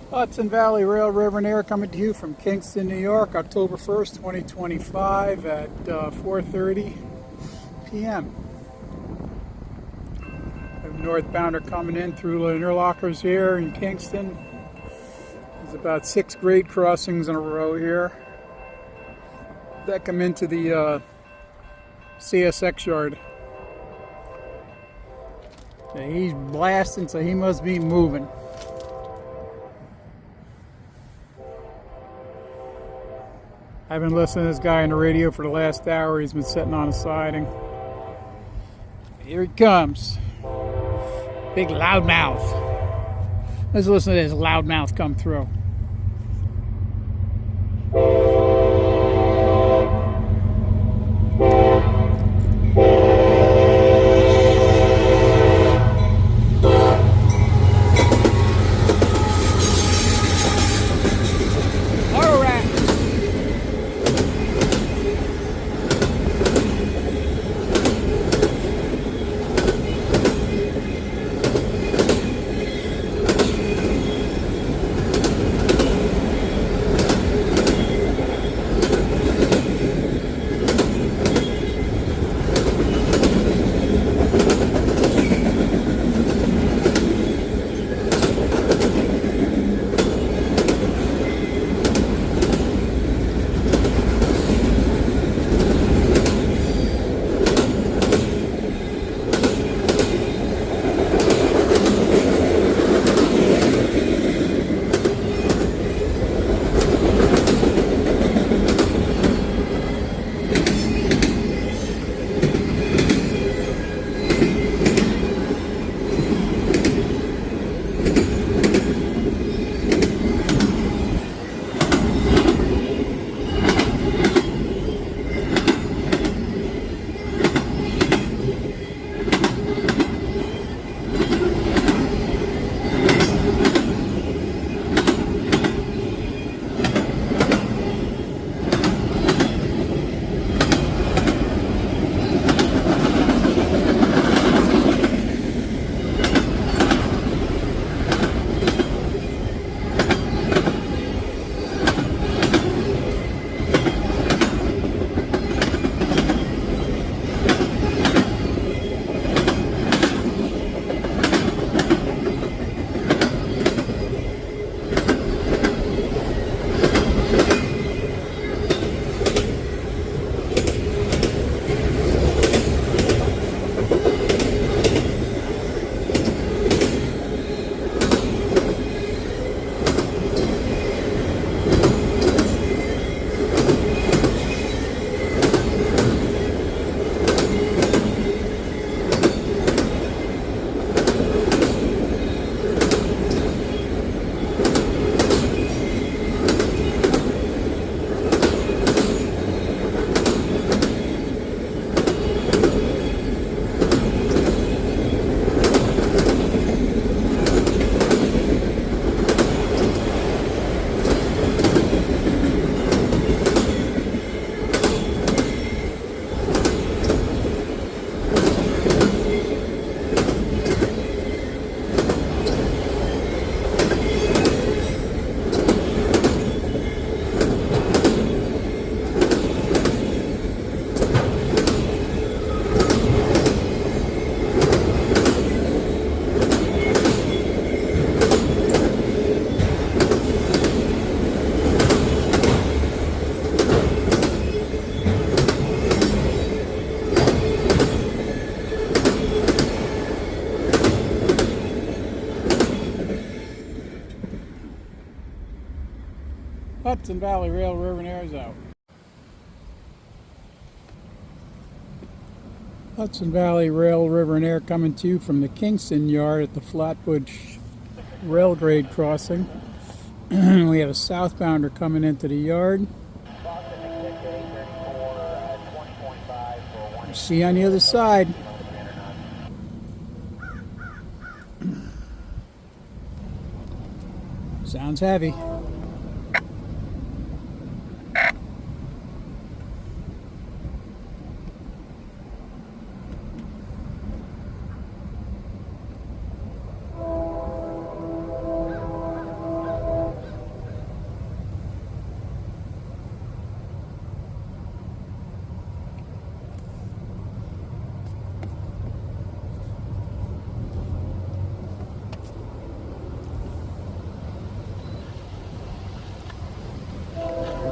Hudson Valley Rail, River and Air coming to you from Kingston, New York, October 1st, 2025 at 4:30 p.m. We have northbounder coming in through the interlockers here in Kingston. There's about 6 grade crossings in a row here that come into the CSX yard. So he's blasting, so he must be moving. I've been listening to this guy on the radio for the last hour. He's been sitting on a siding. Here he comes. Big loudmouth. Let's listen to this loudmouth come through. Hudson Valley Rail, River and Air's out. Hudson Valley Rail, River and Air coming to you from the Kingston yard at the Flatbush rail grade crossing. We have a southbounder coming into the yard. See you on the other side. Sounds heavy.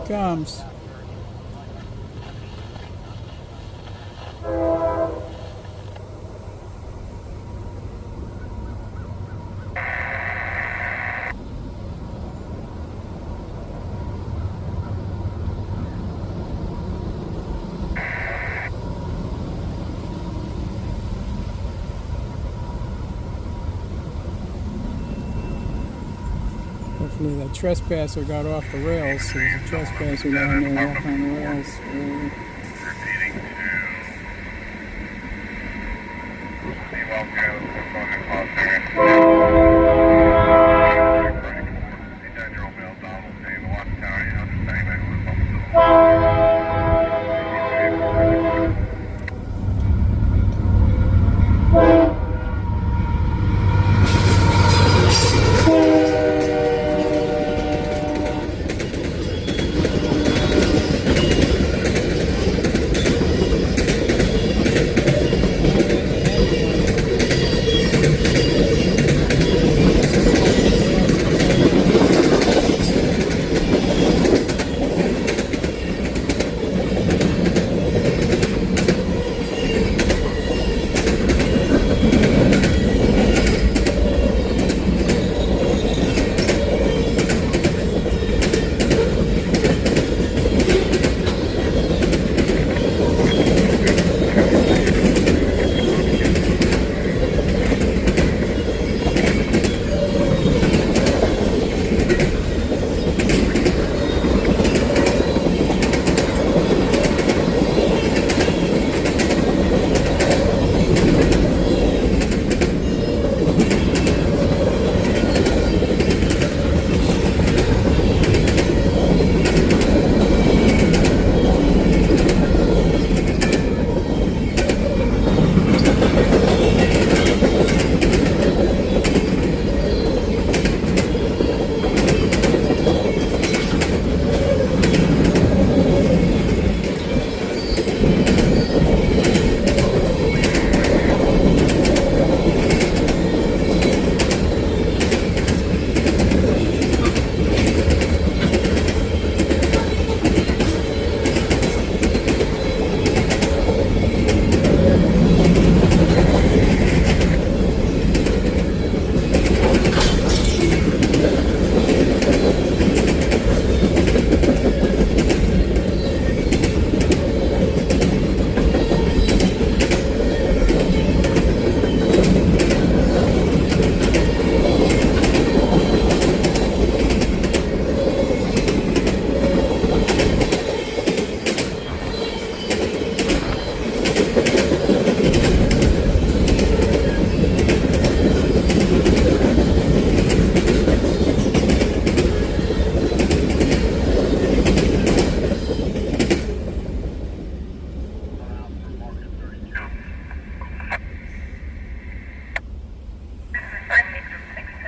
comes. Hopefully that trespasser got off the rails. So there's a trespasser down there walking on the rails.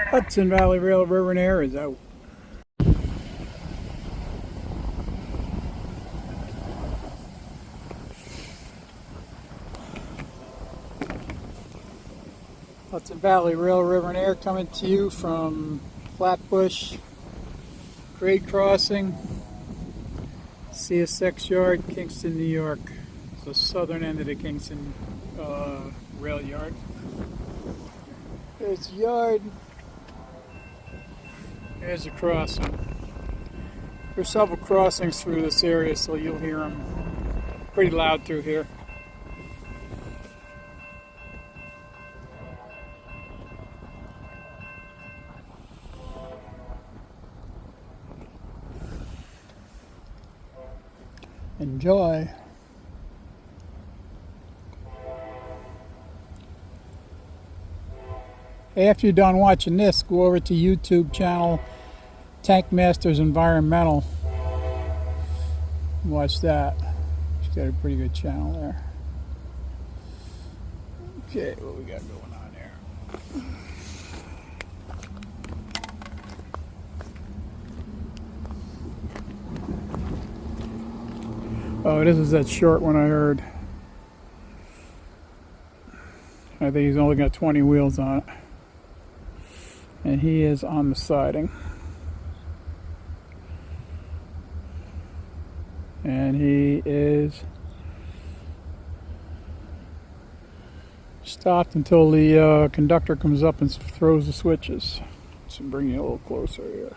Hudson Valley Rail River and Air is out. Hudson Valley Rail River and Air coming to you from Flatbush, grade crossing, CSX yard, Kingston, New York. It's the southern end of the Kingston rail yard. There's the yard. There's a crossing. There's several crossings through this area, so you'll hear them pretty loud through here. Enjoy. After you're done watching this, go over to YouTube channel Tank Masters Environmental. Watch that. She's got a pretty good channel there. Okay, what we got going on there? Oh, this is that short one I heard. I think he's only got 20 wheels on it. And he is on the siding. and he is stopped until the conductor comes up and throws the switches. So bring you a little closer here.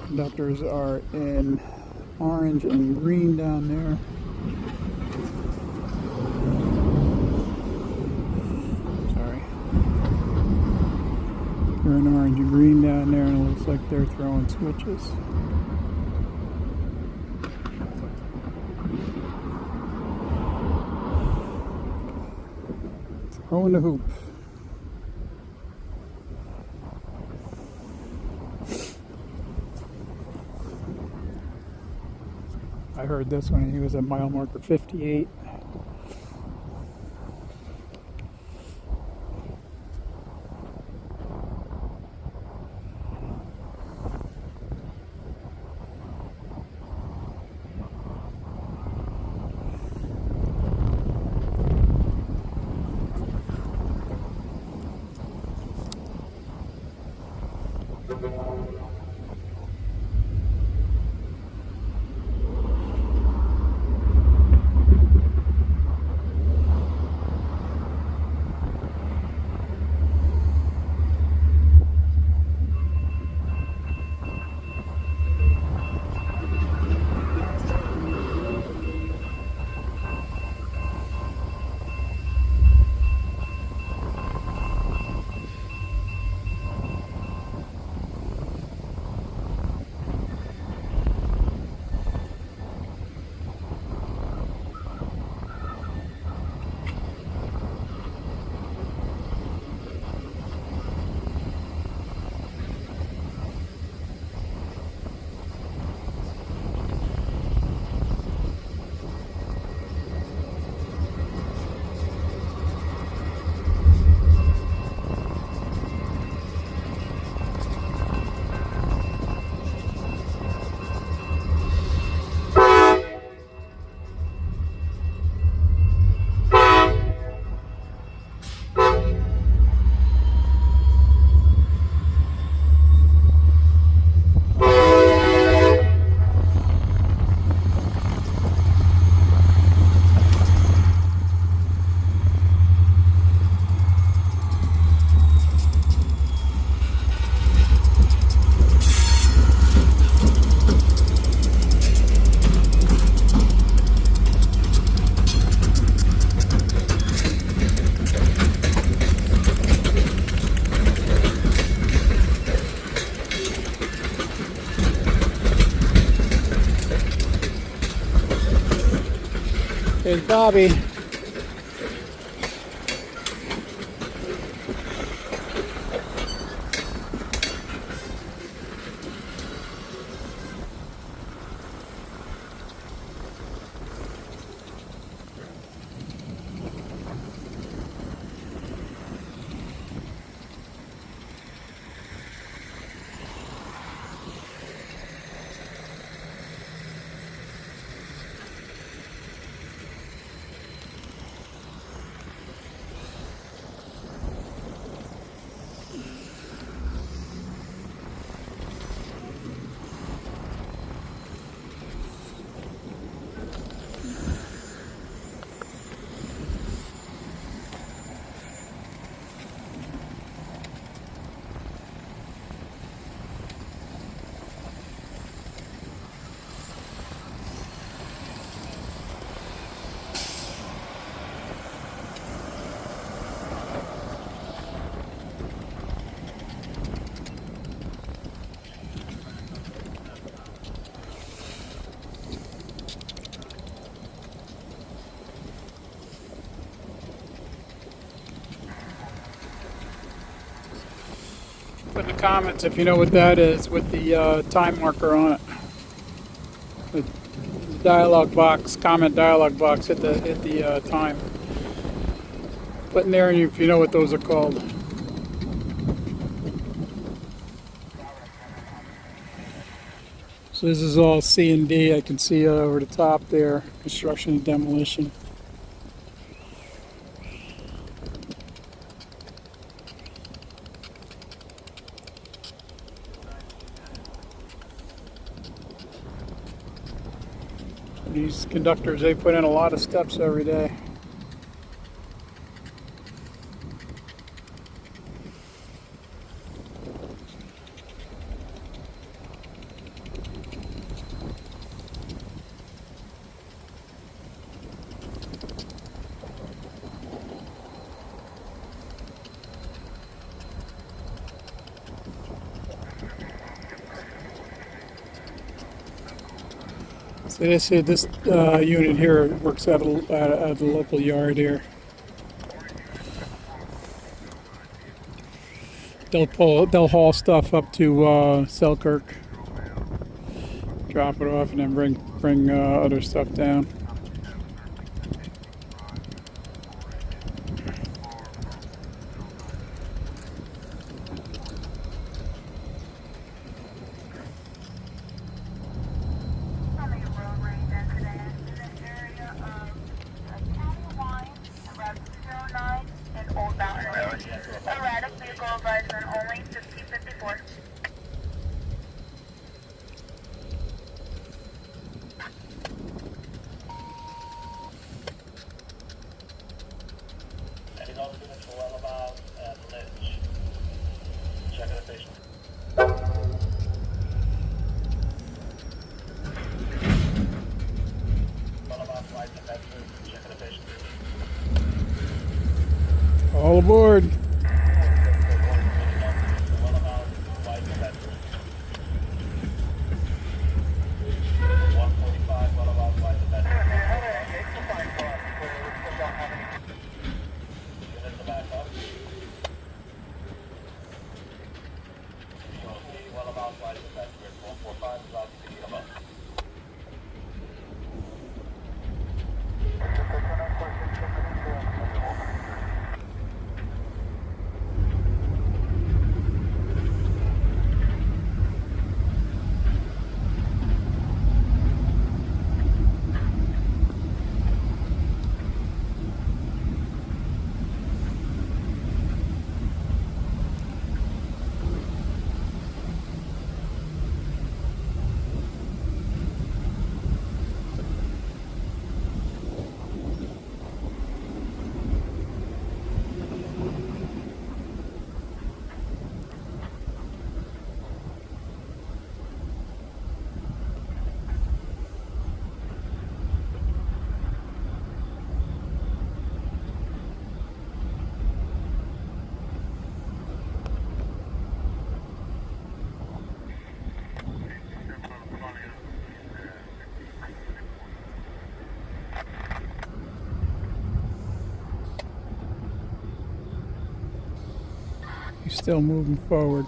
Conductors are in orange and green down there. Sorry. They're in orange and green down there, and it looks like they're throwing switches. Throwing the hoop. I heard this when he was at mile marker 58. There's Bobby. Put in the comments if you know what that is with the time marker on it. The dialog box, comment dialog box, hit the time. Put in there if you know what those are called. So this is all C and D. I can see over the top there, construction and demolition. conductors, they put in a lot of steps every day. So they say this unit here works at the local yard here. They'll haul stuff up to Selkirk, drop it off, and then bring other stuff down. All aboard. He's still moving forward.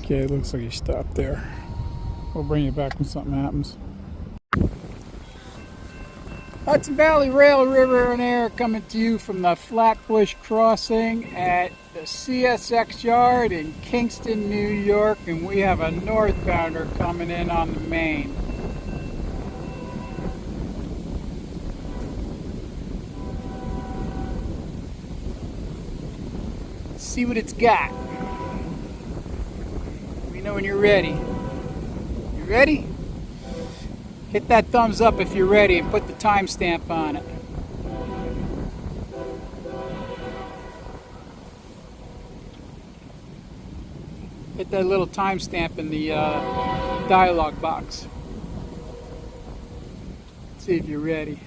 Okay, it looks like he stopped there. We'll bring you back when something happens. Hudson Valley Rail, River and Air coming to you from the Flatbush Crossing at the CSX yard in Kingston, New York, and we have a northbounder coming in on the main. Let's see what it's got. Let me know when you're ready. You ready? Hit that thumbs up if you're ready and put the timestamp on it. Hit that little timestamp in the dialog box. See if you're ready.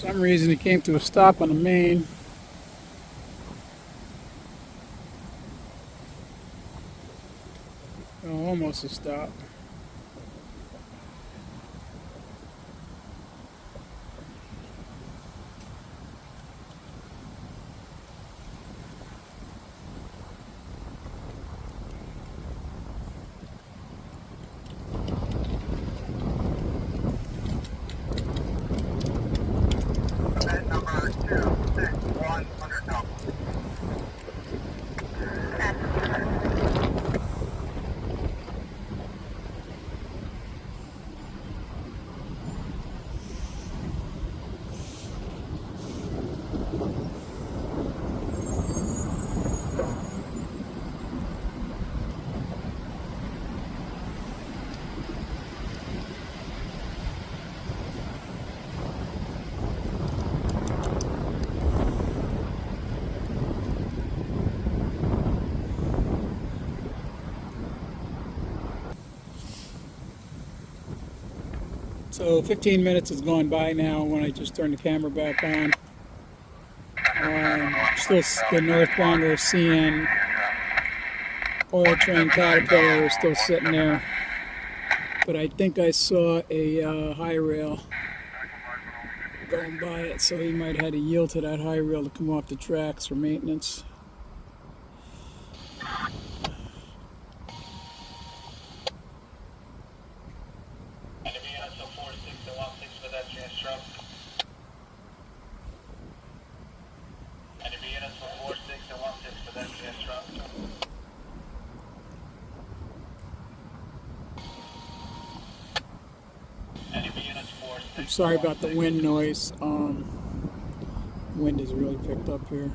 For some reason he came to a stop on the main. Oh, almost a stop. So 15 minutes has gone by now when I just turned the camera back on. Still the northbounder CN oil train Caterpillar is still sitting there. But I think I saw a high rail going by it, so he might have to yield to that high rail to come off the tracks for maintenance. I'm sorry about the wind noise. Wind is really picked up here.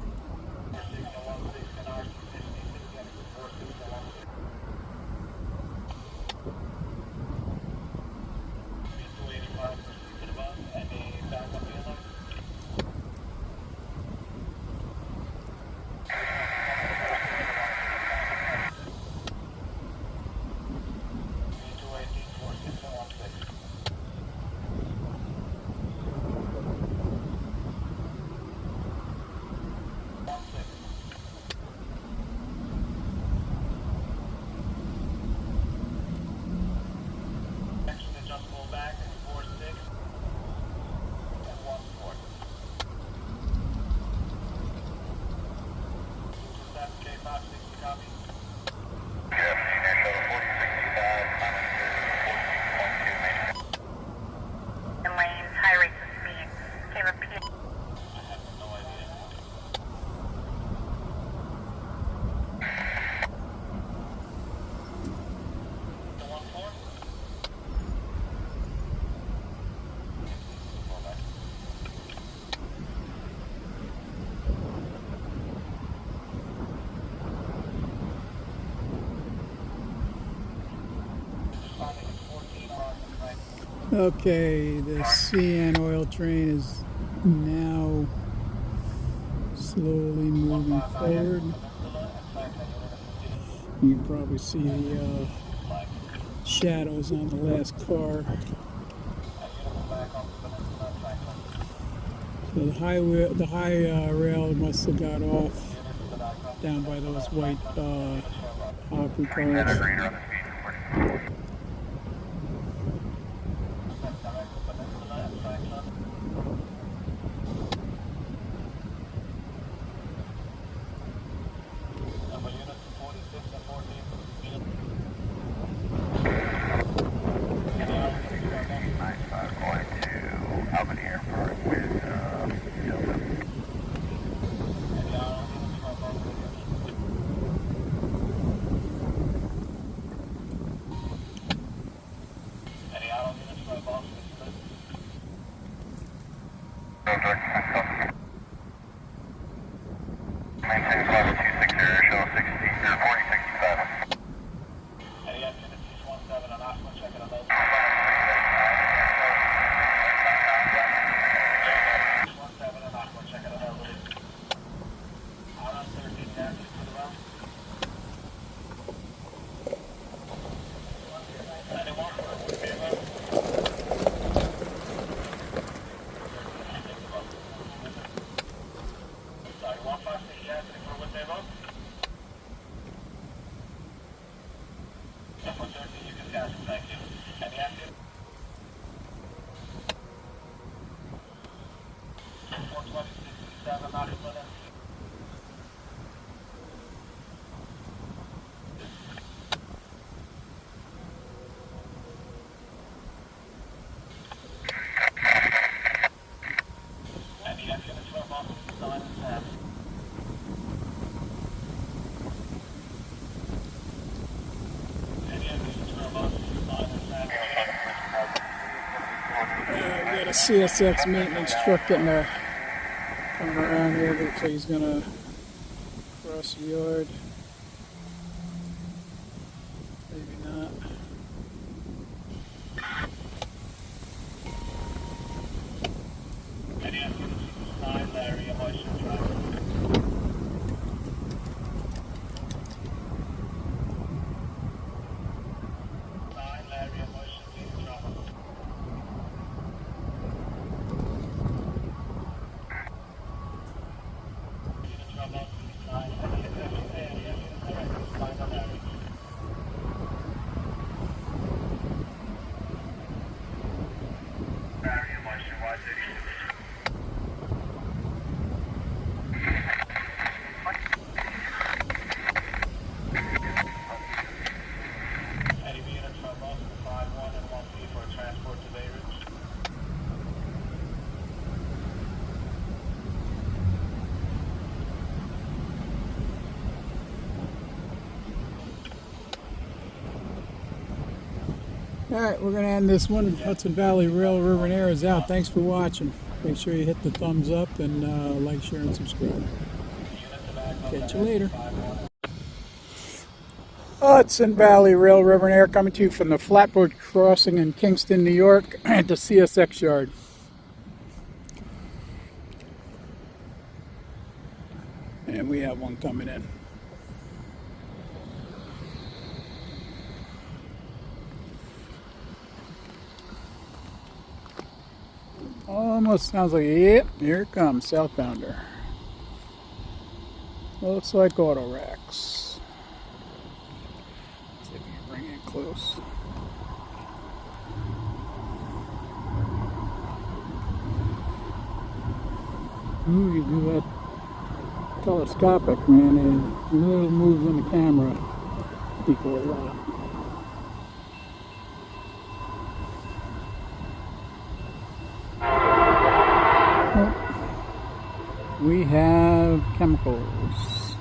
Okay, the CN oil train is now slowly moving forward. You can probably see the shadows on the last car. So the high rail must have got off down by those white Hopper cars. We got a CSX maintenance truck getting a coming around here. Looks like he's gonna cross the yard. Maybe not. Alright, we're going to end this one. Hudson Valley Rail River and Air is out. Thanks for watching. Make sure you hit the thumbs up and like, share, and subscribe. Catch you later. Hudson Valley Rail River and Air coming to you from the Flatboat Crossing in Kingston, New York at the CSX yard. And we have one coming in. Almost sounds like, yep, here it comes, southbounder. Looks like auto racks. See if we can bring it close. Ooh, you do that telescopic, man. A little moves on the camera before that. We have chemicals.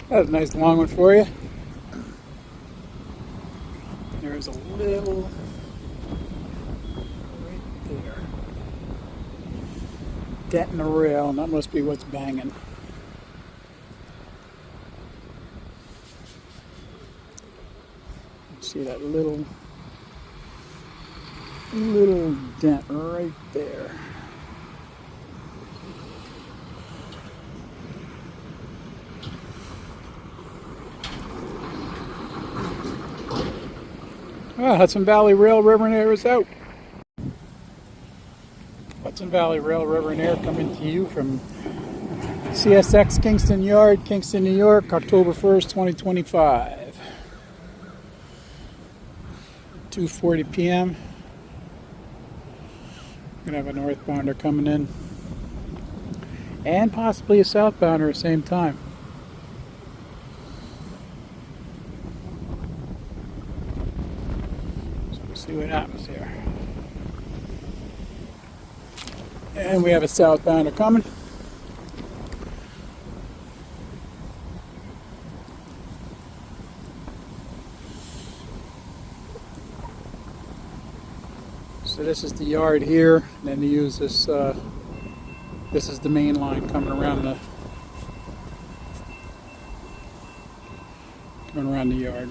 That's a nice long one for you. There's a little right there. Dent in the rail, and that must be what's banging. See that little dent right there. Hudson Valley Rail, River and Air is out. Hudson Valley Rail, River and Air coming to you from CSX Kingston Yard, Kingston, New York, October 1st, 2025. 2:40 p.m. We're going to have a northbounder coming in and possibly a southbounder at the same time. So we'll see what happens here. And we have a southbounder coming. So this is the yard here, and then you use this, this is the main line coming around the yard.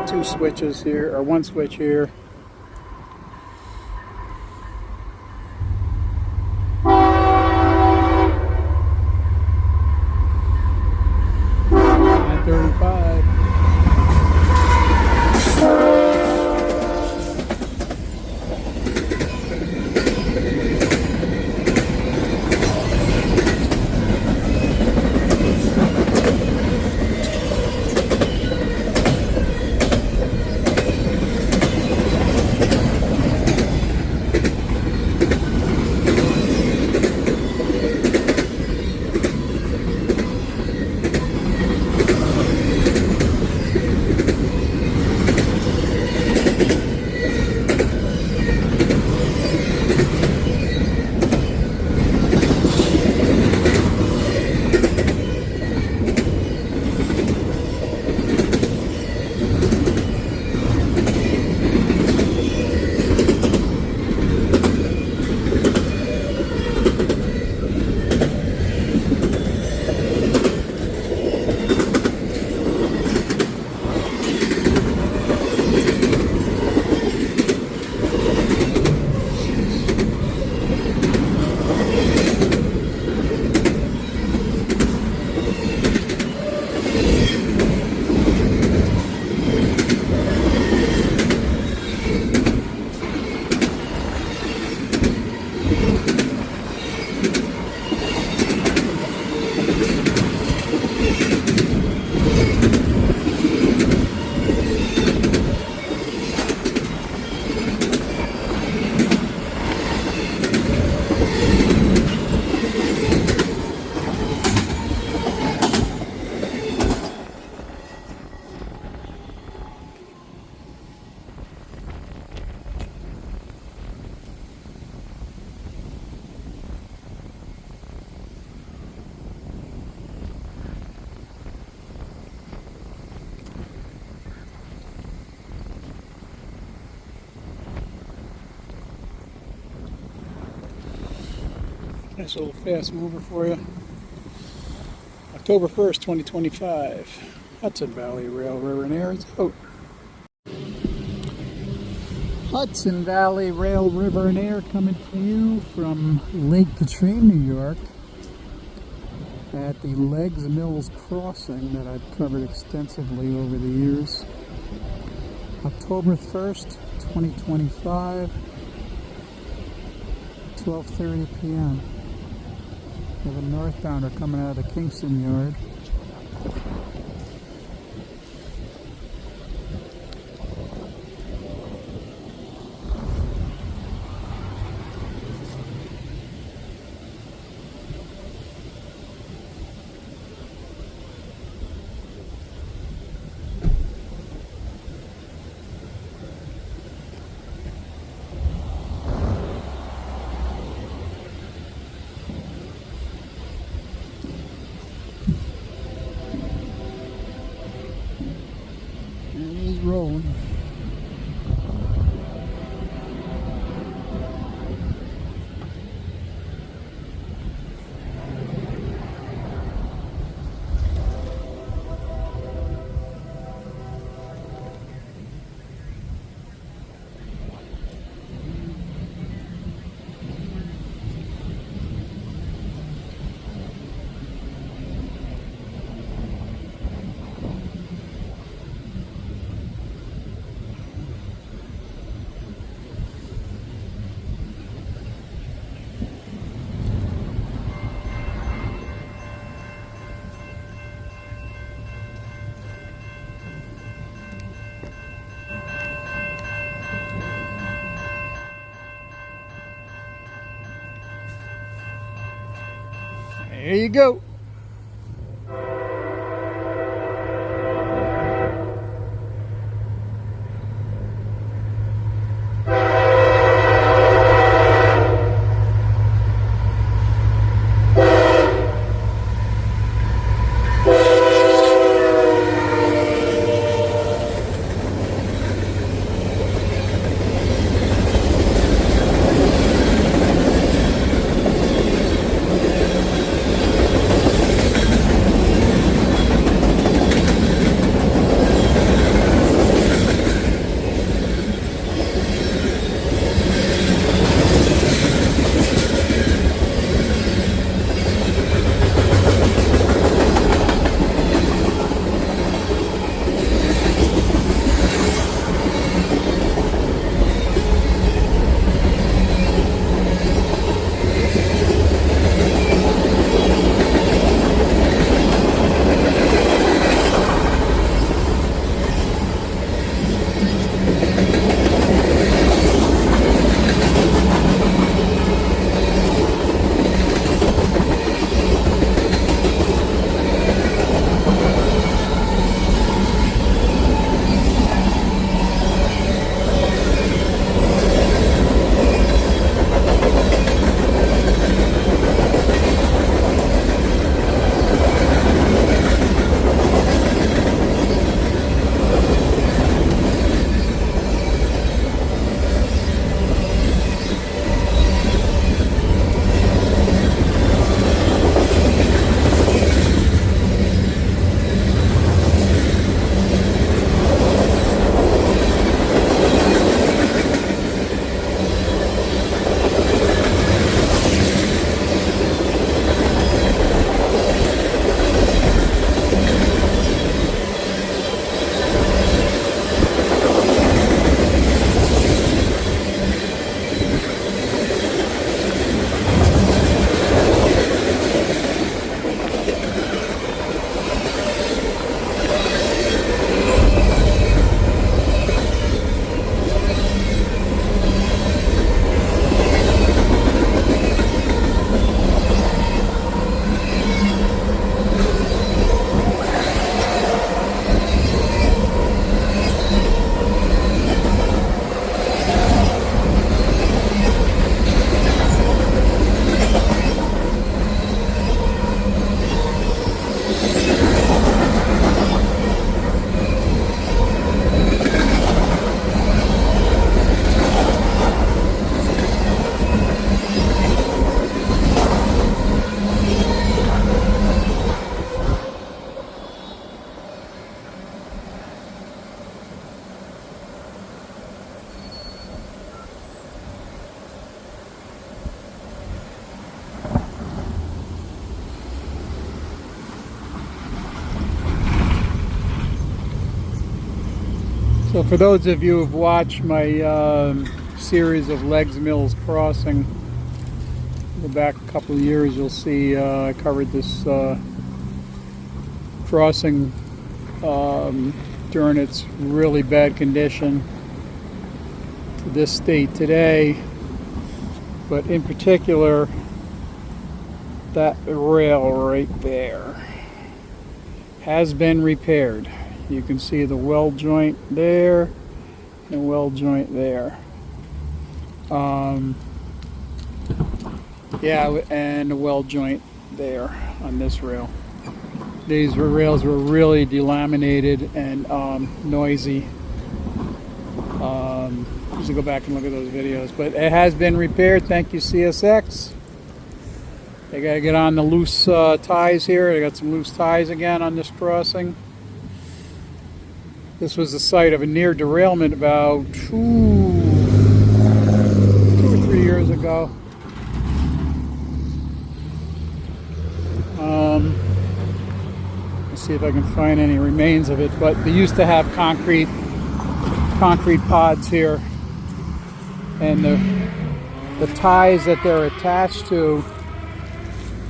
Two switches here, or one switch here. Nice little fast mover for you. October 1st, 2025. Hudson Valley Rail, River and Air is out. Hudson Valley Rail, River and Air coming to you from Lake Katrine, New York, at the Legs Mills Crossing that I've covered extensively over the years. October 1st, 2025, 12:30 p.m. We have a northbounder coming out of the Kingston Yard. There you go. So for those of you who've watched my series of Legs Mills Crossing, go back a couple of years, you'll see I covered this crossing during its really bad condition to this state today, but in particular that rail right there has been repaired. You can see the weld joint there and the weld joint there. Yeah, and the weld joint there on this rail. These rails were really delaminated and noisy. You should go back and look at those videos. But it has been repaired. Thank you, CSX. They got to get on the loose ties here. They got some loose ties again on this crossing. This was the site of a near derailment about two or 3 years ago. Let's see if I can find any remains of it. But they used to have concrete pods here, and the ties that they're attached to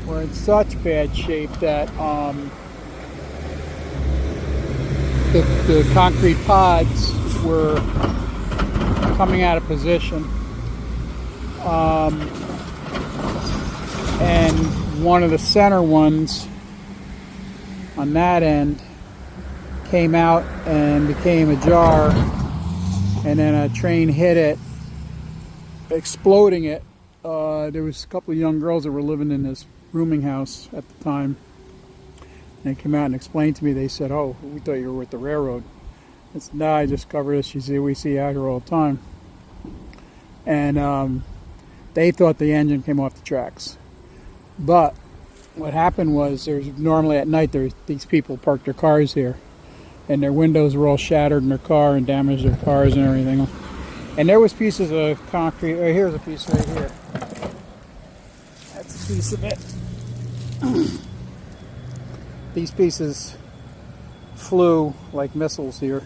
were in such bad shape that the concrete pods were coming out of position, and one of the center ones on that end came out and became ajar, and then a train hit it, exploding it. There was a couple of young girls that were living in this rooming house at the time. And they came out and explained to me, they said, "Oh, we thought you were with the railroad." I said, "No, I just cover this. You see, we see out here all the time." And they thought the engine came off the tracks. But what happened was, there's normally at night, these people park their cars here. And their windows were all shattered in their car and damaged their cars and everything. And there was pieces of concrete. Oh, here's a piece right here. That's a piece of it. These pieces flew like missiles here,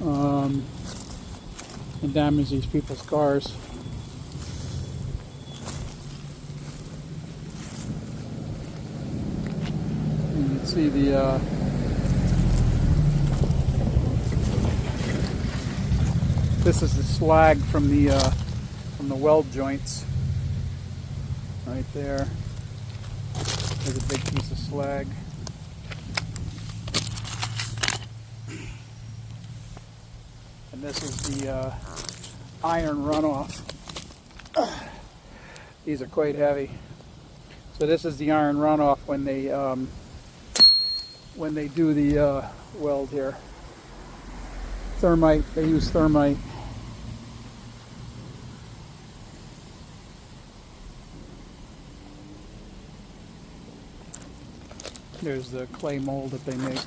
and damaged these people's cars. And you can see this is the slag from the weld joints right there. There's a big piece of slag. And this is the iron runoff. These are quite heavy. So this is the iron runoff when they do the weld here. Thermite, they use thermite. There's the clay mold that they make.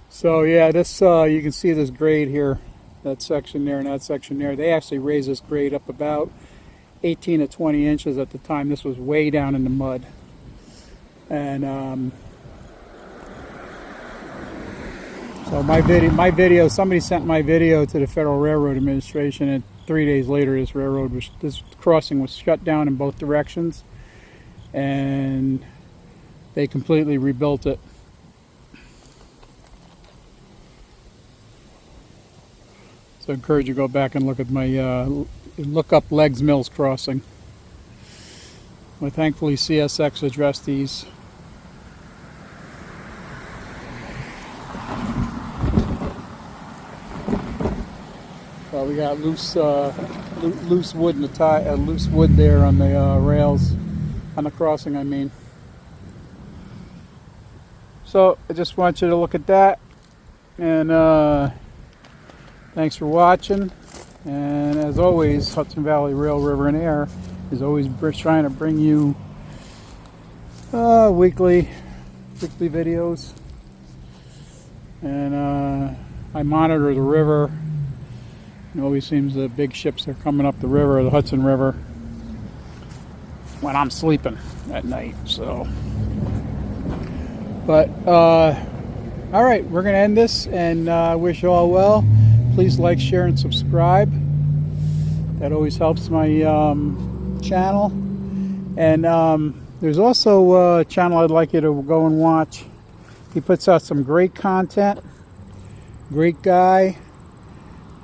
So yeah, this you can see this grade here, that section there and that section there. They actually raised this grade up about 18 to 20 inches at the time. This was way down in the mud. And so my video, somebody sent my video to the Federal Railroad Administration, and 3 days later this crossing was shut down in both directions, and they completely rebuilt it. So I encourage you to go back and look at my, look up Leggs Mills Crossing. Well, thankfully CSX addressed these. We got loose wood in the loose wood there on the rails, on the crossing, I mean. So I just want you to look at that, and thanks for watching. And as always, Hudson Valley Rail, River, and Air is always trying to bring you weekly videos. And I monitor the river. It always seems the big ships are coming up the river, the Hudson River, when I'm sleeping at night. So, but all right, we're gonna end this, and wish you all well. Please like, share, and subscribe. That always helps my channel. And there's also a channel I'd like you to go and watch. He puts out some great content. Great guy.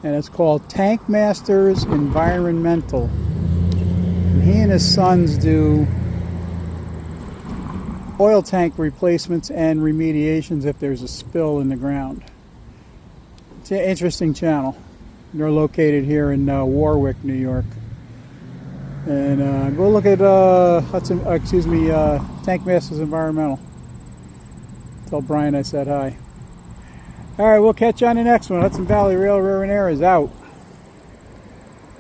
And it's called Tank Masters Environmental. And he and his sons do oil tank replacements and remediations if there's a spill in the ground. It's an interesting channel. They're located here in Warwick, New York. And go look at Tank Masters Environmental. Tell Brian I said hi. All right, we'll catch you on the next one. Hudson Valley Rail, River, and Air is out.